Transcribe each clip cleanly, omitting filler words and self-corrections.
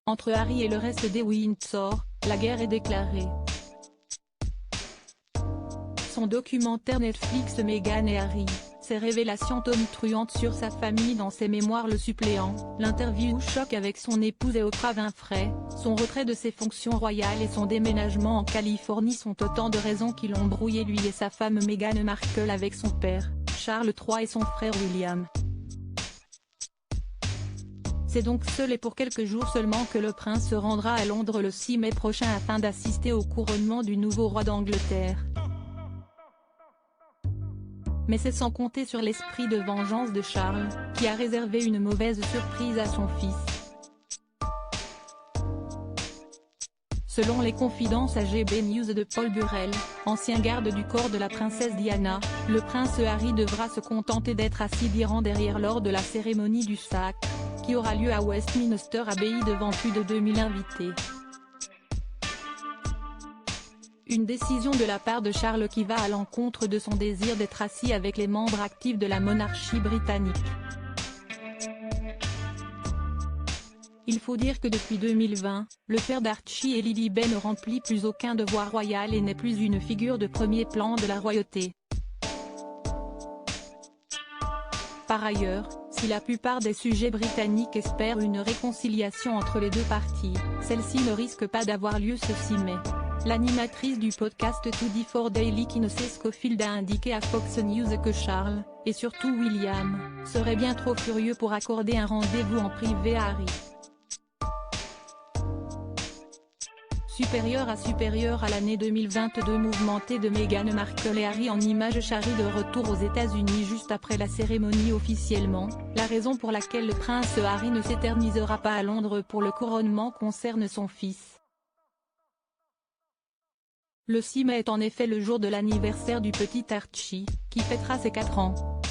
Entre Harry et le reste des Windsor, la guerre est déclarée. Son documentaire Netflix Meghan et Harry, ses révélations tonitruantes sur sa famille dans ses mémoires Le Suppléant, l'interview choc avec son épouse et Oprah Winfrey, son retrait de ses fonctions royales et son déménagement en Californie sont autant de raisons qui l'ont brouillé lui et sa femme Meghan Markle avec son père, Charles III et son frère William. C'est donc seul et pour quelques jours seulement que le prince se rendra à Londres le 6 mai prochain afin d'assister au couronnement du nouveau roi d'Angleterre. Mais c'est sans compter sur l'esprit de vengeance de Charles, qui a réservé une mauvaise surprise à son fils. Selon les confidences à GB News de Paul Burrell, ancien garde du corps de la princesse Diana, le prince Harry devra se contenter d'être assis 10 rangs derrière lors de la cérémonie du sacre, qui aura lieu à Westminster Abbey devant plus de 2000 invités. Une décision de la part de Charles qui va à l'encontre de son désir d'être assis avec les membres actifs de la monarchie britannique. Il faut dire que depuis 2020, le père d'Archie et Lilibet ne remplit plus aucun devoir royal et n'est plus une figure de premier plan de la royauté. Par ailleurs, si la plupart des sujets britanniques espèrent une réconciliation entre les deux parties, celle-ci ne risque pas d'avoir lieu ce 6 mai. L'animatrice du podcast 24 Daily Kinsey Schofield a indiqué à Fox News que Charles, et surtout William, seraient bien trop furieux pour accorder un rendez-vous en privé à Harry. Supérieur à l'année 2022 mouvementée de Meghan Markle et Harry en images Charlie de retour aux États-Unis juste après la cérémonie officiellement, la raison pour laquelle le prince Harry ne s'éternisera pas à Londres pour le couronnement concerne son fils. Le 6 mai est en effet le jour de l'anniversaire du petit Archie, qui fêtera ses 4 ans.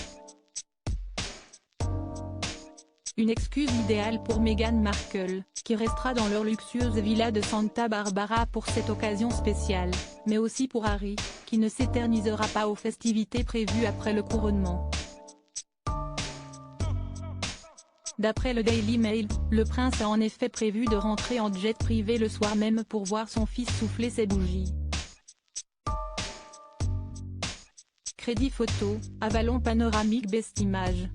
Une excuse idéale pour Meghan Markle, qui restera dans leur luxueuse villa de Santa Barbara pour cette occasion spéciale, mais aussi pour Harry, qui ne s'éternisera pas aux festivités prévues après le couronnement. D'après le Daily Mail, le prince a en effet prévu de rentrer en jet privé le soir même pour voir son fils souffler ses bougies. Crédit photo, Avalon Panoramique Best Image.